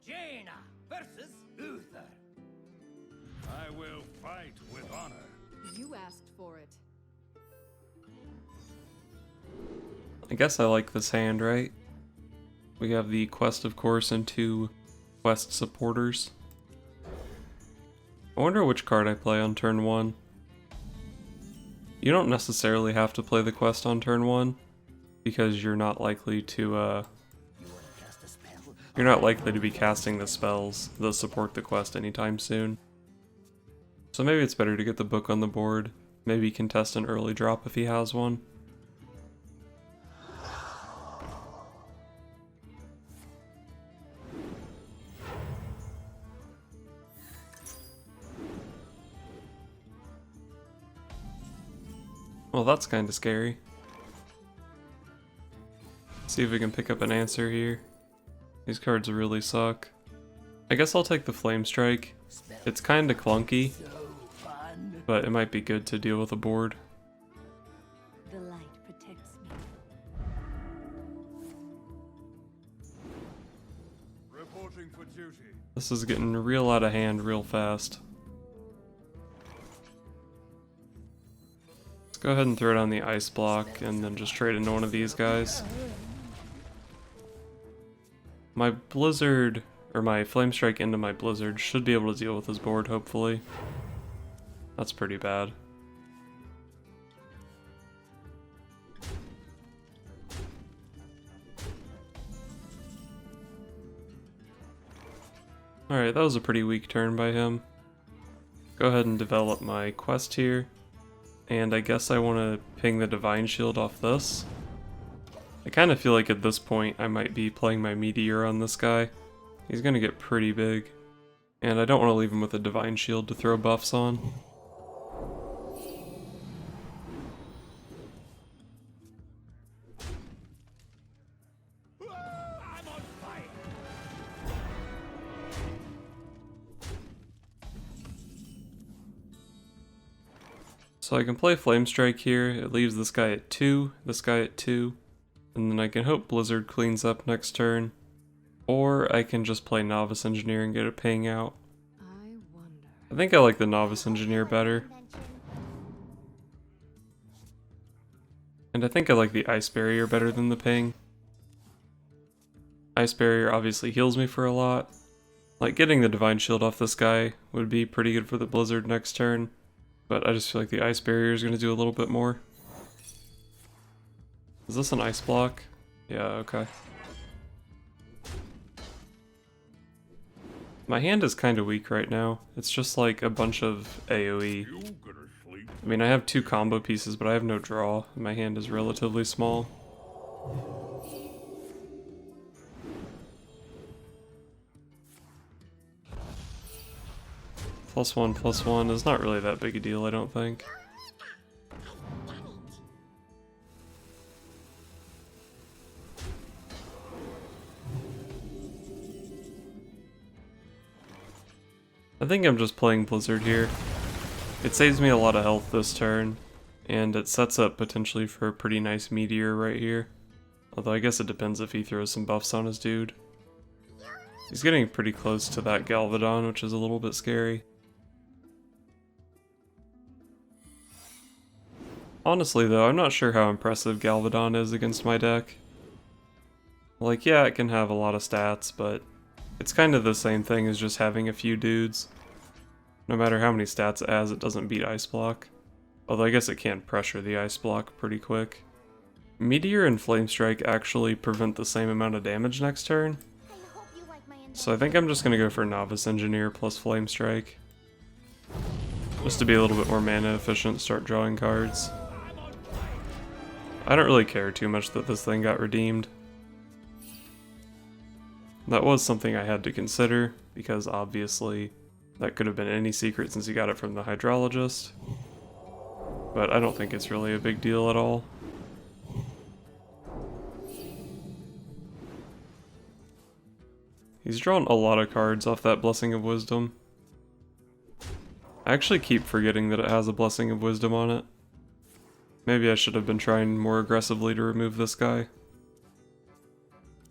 Jaina versus Uther. I will fight with honor. You asked for it. I guess I like this hand, right? We have the quest, of course, and 2 quest supporters. I wonder which card I play on turn 1. You don't necessarily have to play the quest on turn 1, because you're not likely to, be casting the spells that support the quest anytime soon. So maybe it's better to get the book on the board, maybe contest an early drop if he has one. Well, that's kind of scary. See if we can pick up an answer here. These cards really suck. I guess I'll take the Flame Strike. It's kind of clunky, but it might be good to deal with a board. The light protects me. Reporting for duty. This is getting real out of hand real fast. Let's go ahead and throw down the ice block and then just trade into one of these guys. My Blizzard, or my Flame Strike into my Blizzard should be able to deal with his board, hopefully. That's pretty bad. Alright, that was a pretty weak turn by him. Go ahead and develop my quest here. And I guess I want to ping the Divine Shield off this. I kind of feel like at this point I might be playing my Meteor on this guy. He's going to get pretty big. And I don't want to leave him with a Divine Shield to throw buffs on. So I can play Flame Strike here, it leaves this guy at 2, this guy at 2, and then I can hope Blizzard cleans up next turn, or I can just play Novice Engineer and get a ping out. I think I like the Novice Engineer better. And I think I like the Ice Barrier better than the ping. Ice Barrier obviously heals me for a lot. Like, getting the Divine Shield off this guy would be pretty good for the Blizzard next turn. But I just feel like the Ice Barrier is going to do a little bit more. Is this an ice block? Yeah, okay. My hand is kind of weak right now. It's just like a bunch of AoE. I mean, I have 2 combo pieces, but I have no draw. And my hand is relatively small. +1/+1 is not really that big a deal, I don't think. I think I'm just playing Blizzard here. It saves me a lot of health this turn, and it sets up potentially for a pretty nice Meteor right here. Although I guess it depends if he throws some buffs on his dude. He's getting pretty close to that Galvadon, which is a little bit scary. Honestly though, I'm not sure how impressive Galvadon is against my deck. Like, yeah, it can have a lot of stats, but it's kind of the same thing as just having a few dudes. No matter how many stats it has, it doesn't beat Ice Block. Although I guess it can pressure the Ice Block pretty quick. Meteor and Flame Strike actually prevent the same amount of damage next turn. So I think I'm just going to go for Novice Engineer plus Flame Strike. Just to be a little bit more mana efficient, start drawing cards. I don't really care too much that this thing got redeemed. That was something I had to consider, because obviously that could have been any secret since you got it from the Hydrologist. But I don't think it's really a big deal at all. He's drawn a lot of cards off that Blessing of Wisdom. I actually keep forgetting that it has a Blessing of Wisdom on it. Maybe I should have been trying more aggressively to remove this guy.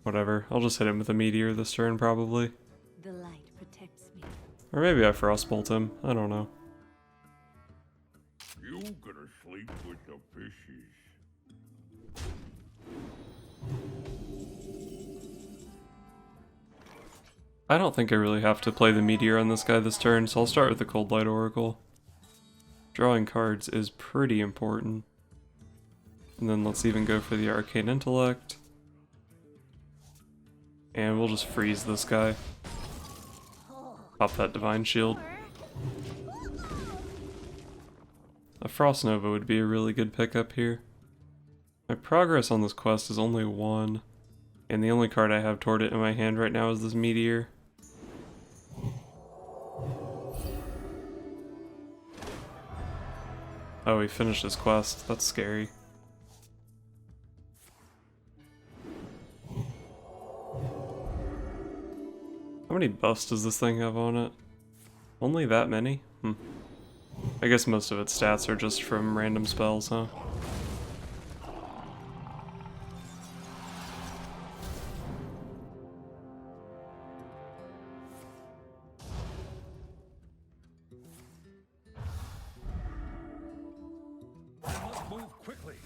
Whatever, I'll just hit him with a Meteor this turn probably. Or maybe I Frostbolt him. I don't know. You gonna sleep with the fishes. I don't think I really have to play the Meteor on this guy this turn, so I'll start with the Cold Light Oracle. Drawing cards is pretty important. And then let's even go for the Arcane Intellect. And we'll just freeze this guy. Pop that Divine Shield. A Frost Nova would be a really good pickup here. My progress on this quest is only 1. And the only card I have toward it in my hand right now is this Meteor. Oh, he finished his quest. That's scary. How many buffs does this thing have on it? Only that many? I guess most of its stats are just from random spells, huh? Move quickly.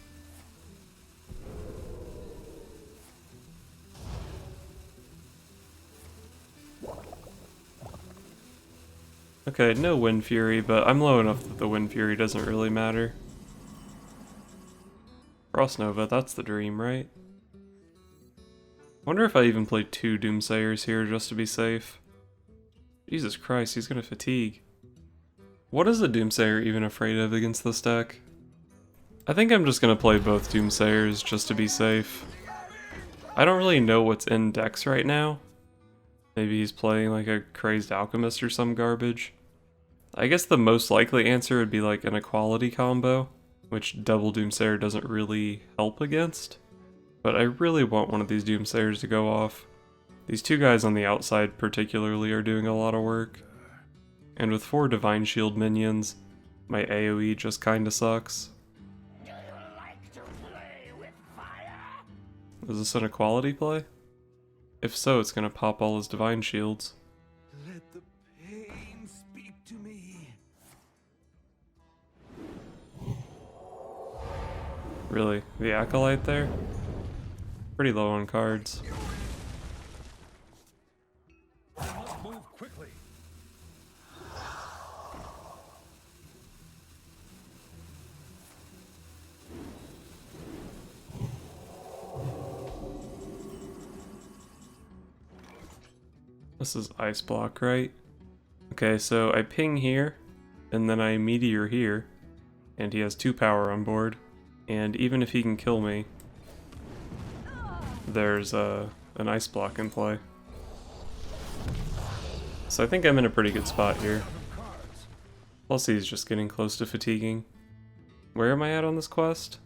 Okay, no Wind Fury, but I'm low enough that the Wind Fury doesn't really matter. Frost Nova, that's the dream, right? Wonder if I even play 2 Doomsayers here just to be safe. Jesus Christ, he's gonna fatigue. What is a Doomsayer even afraid of against this deck? I think I'm just gonna play both Doomsayers just to be safe. I don't really know what's in decks right now. Maybe he's playing like a Crazed Alchemist or some garbage. I guess the most likely answer would be like an Equality combo, which double Doomsayer doesn't really help against. But I really want one of these Doomsayers to go off. These 2 guys on the outside particularly are doing a lot of work. And with 4 Divine Shield minions, my AoE just kinda sucks. Do you like to play with fire? Is this an Equality play? If so, it's gonna pop all his Divine Shields. Let the pain speak to me. Really? The Acolyte there? Pretty low on cards. Move quickly. This is Ice Block, right? Okay, so I ping here, and then I Meteor here, and he has 2 power on board, and even if he can kill me, there's an Ice Block in play. So I think I'm in a pretty good spot here. Plus he's just getting close to fatiguing. Where am I at on this quest?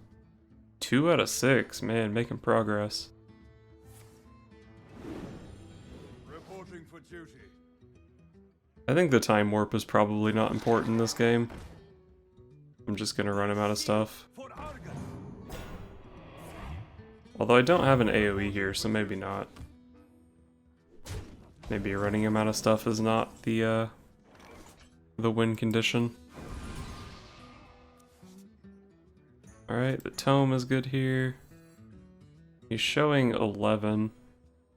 2 out of 6, man, making progress. Reporting for duty. I think the Time Warp is probably not important in this game. I'm just gonna run him out of stuff. Although I don't have an AoE here, so maybe not. Maybe running him out of stuff is not the win condition. Alright, the Tome is good here. He's showing 11.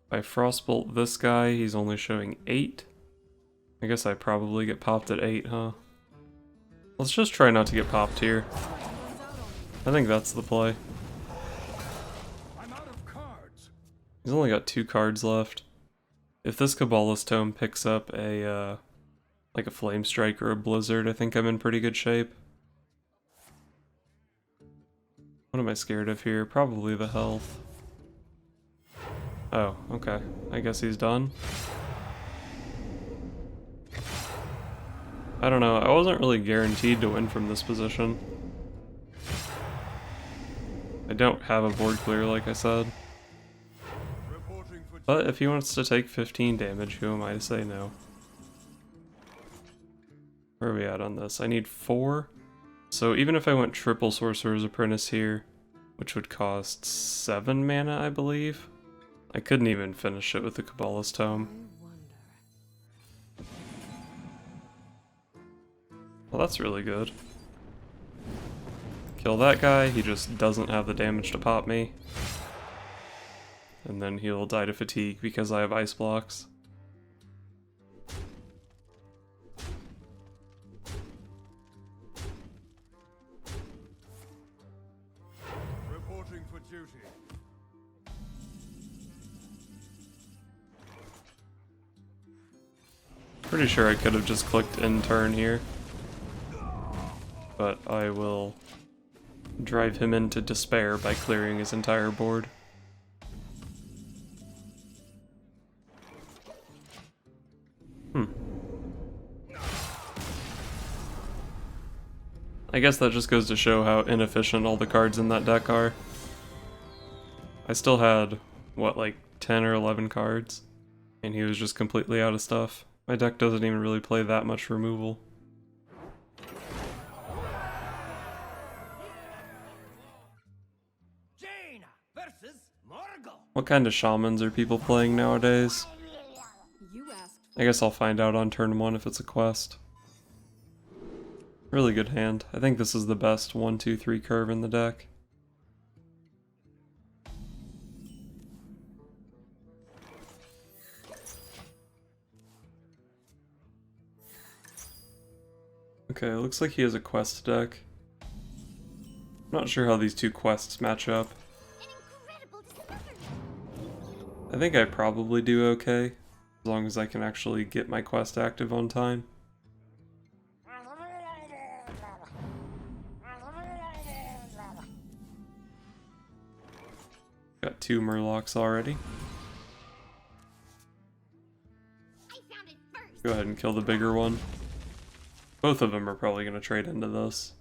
If I Frostbolt this guy, he's only showing 8. I guess I probably get popped at 8, huh? Let's just try not to get popped here. I think that's the play. I'm out of cards. He's only got 2 cards left. If this Kabbalist Tome picks up a, like a Flame Strike or a Blizzard, I think I'm in pretty good shape. What am I scared of here? Probably the health. Oh, okay. I guess he's done. I don't know, I wasn't really guaranteed to win from this position. I don't have a board clear, like I said. But if he wants to take 15 damage, who am I to say no? Where are we at on this? I need 4. So even if I went triple Sorcerer's Apprentice here, which would cost 7 mana, I believe, I couldn't even finish it with the Kabbalist Tome. Well, that's really good. Kill that guy, he just doesn't have the damage to pop me. And then he'll die to fatigue because I have ice blocks. Reporting for duty. Pretty sure I could have just clicked end turn here. But I will drive him into despair by clearing his entire board. I guess that just goes to show how inefficient all the cards in that deck are. I still had, what, like 10 or 11 cards? And he was just completely out of stuff. My deck doesn't even really play that much removal. Jaina versus Morgul. What kind of shamans are people playing nowadays? You asked I guess I'll find out on turn 1 if it's a quest. Really good hand. I think this is the best 1, 2, 3 curve in the deck. Okay, looks like he has a quest deck. Not sure how these two quests match up. I think I probably do okay, as long as I can actually get my quest active on time. Got 2 Murlocs already. Go ahead and kill the bigger one. Both of them are probably going to trade into this.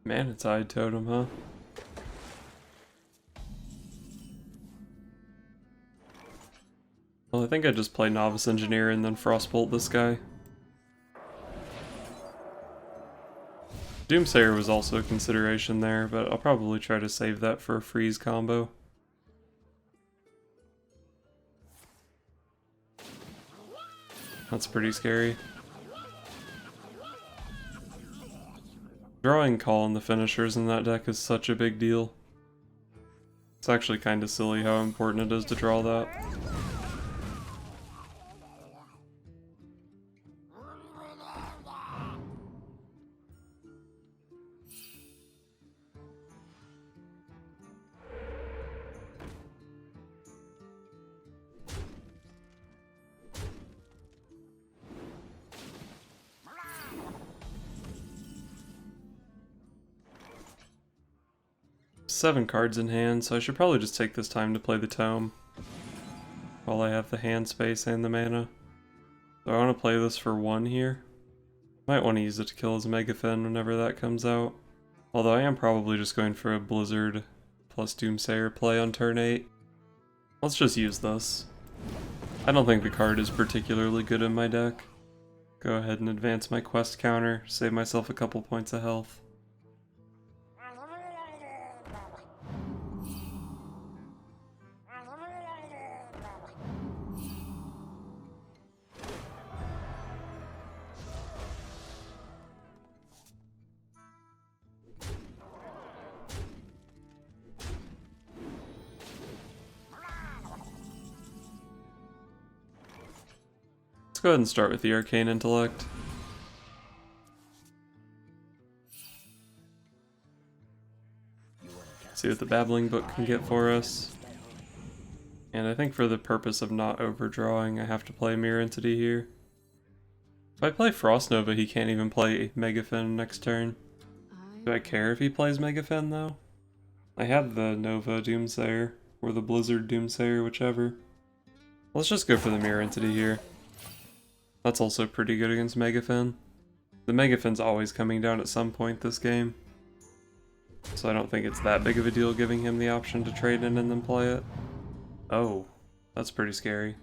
Manatide Totem, huh? Well, I think I just play Novice Engineer and then Frostbolt this guy. Doomsayer was also a consideration there, but I'll probably try to save that for a freeze combo. That's pretty scary. Drawing Call and the finishers in that deck is such a big deal. It's actually kind of silly how important it is to draw that. Seven cards in hand, so I should probably just take this time to play the Tome while I have the hand space and the mana. So I want to play this for 1 here. Might want to use it to kill his Megafin whenever that comes out. Although I am probably just going for a Blizzard plus Doomsayer play on turn 8. Let's just use this. I don't think the card is particularly good in my deck. Go ahead and advance my quest counter, save myself a couple points of health. Let's go ahead and start with the Arcane Intellect. See what the Babbling Book can get for us. And I think for the purpose of not overdrawing, I have to play Mirror Entity here. If I play Frost Nova, he can't even play Megafin next turn. Do I care if he plays Megafin though? I have the Nova Doomsayer, or the Blizzard Doomsayer, whichever. Let's just go for the Mirror Entity here. That's also pretty good against Megafin. The Megafin's always coming down at some point this game. So I don't think it's that big of a deal giving him the option to trade in and then play it. Oh, that's pretty scary.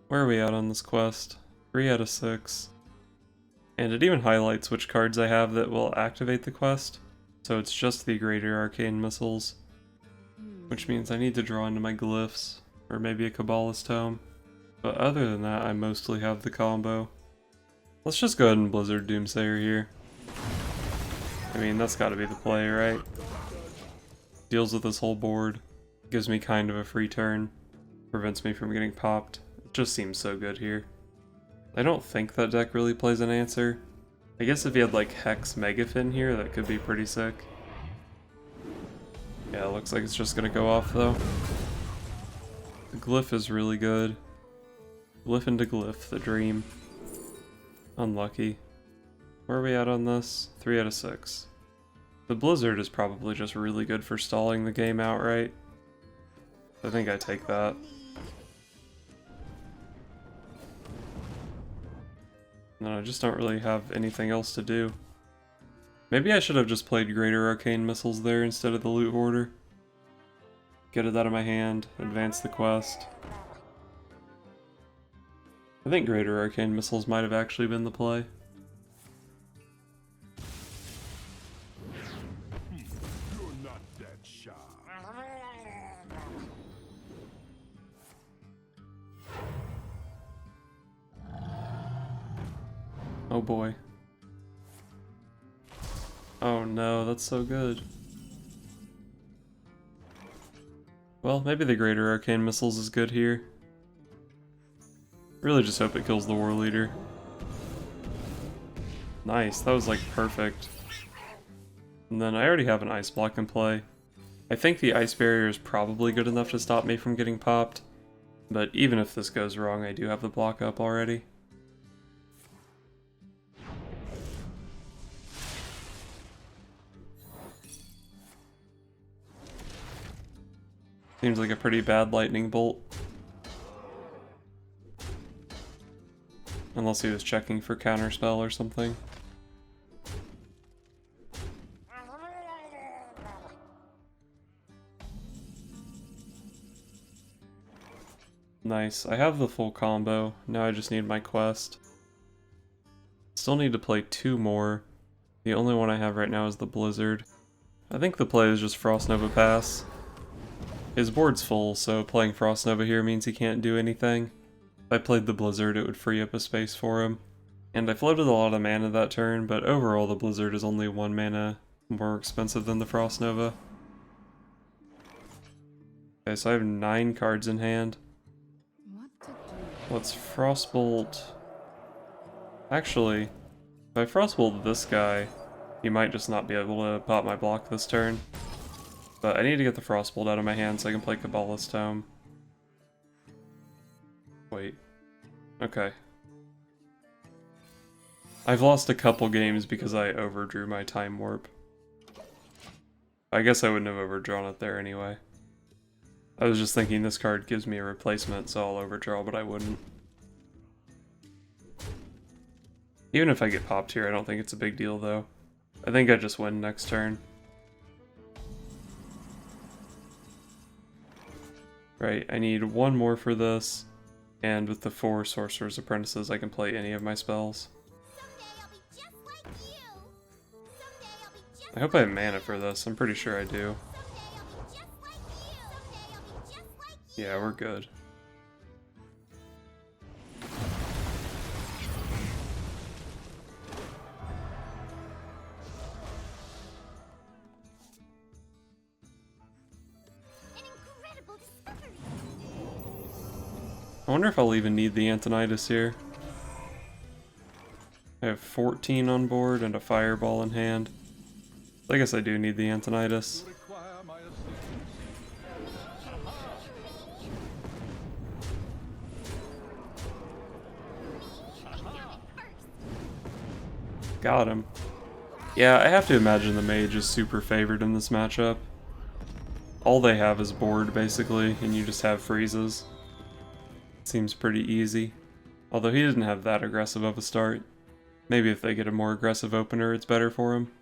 Where are we at on this quest? 3 out of 6. And it even highlights which cards I have that will activate the quest. So it's just the Greater Arcane Missiles. Which means I need to draw into my glyphs, or maybe a Kabbalist Tome. But other than that, I mostly have the combo. Let's just go ahead and Blizzard Doomsayer here. I mean, that's gotta be the play, right? Deals with this whole board. Gives me kind of a free turn. Prevents me from getting popped. It just seems so good here. I don't think that deck really plays an answer. I guess if you had like Hex Megafin here, that could be pretty sick. Yeah, it looks like it's just gonna go off though. The Glyph is really good. Glyph into Glyph, the dream. Unlucky. Where are we at on this? 3 out of 6. The Blizzard is probably just really good for stalling the game outright. I think I take that. No, I just don't really have anything else to do. Maybe I should have just played Greater Arcane Missiles there instead of the Loot Hoarder. Get it out of my hand, advance the quest. I think Greater Arcane Missiles might have actually been the play. You're not that shy. Oh boy. Oh no, that's so good. Well, maybe the Greater Arcane Missiles is good here. Really just hope it kills the War Leader. Nice, that was like perfect. And then I already have an Ice Block in play. I think the Ice Barrier is probably good enough to stop me from getting popped. But even if this goes wrong, I do have the block up already. Seems like a pretty bad lightning bolt. Unless he was checking for counterspell or something. Nice, I have the full combo. Now I just need my quest. Still need to play 2 more. The only one I have right now is the Blizzard. I think the play is just Frost Nova Pass. His board's full, so playing Frost Nova here means he can't do anything. If I played the Blizzard, it would free up a space for him. And I floated a lot of mana that turn, but overall the Blizzard is only 1 mana more expensive than the Frost Nova. Okay, so I have 9 cards in hand. Let's Frostbolt. Actually, if I Frostbolt this guy, he might just not be able to pop my block this turn. But I need to get the Frostbolt out of my hand so I can play Kabbalist Tome. Wait. Okay. I've lost a couple games because I overdrew my Time Warp. I guess I wouldn't have overdrawn it there anyway. I was just thinking this card gives me a replacement, so I'll overdraw, but I wouldn't. Even if I get popped here, I don't think it's a big deal though. I think I just win next turn. Right, I need 1 more for this, and with the 4 Sorcerer's Apprentices I can play any of my spells. I hope I have mana for this, I'm pretty sure I do. Yeah, we're good. I wonder if I'll even need the Antonidas here. I have 14 on board and a Fireball in hand. I guess I do need the Antonidas. Got him. Yeah, I have to imagine the Mage is super favored in this matchup. All they have is board, basically, and you just have freezes. Seems pretty easy. Although he didn't have that aggressive of a start. Maybe if they get a more aggressive opener, it's better for him.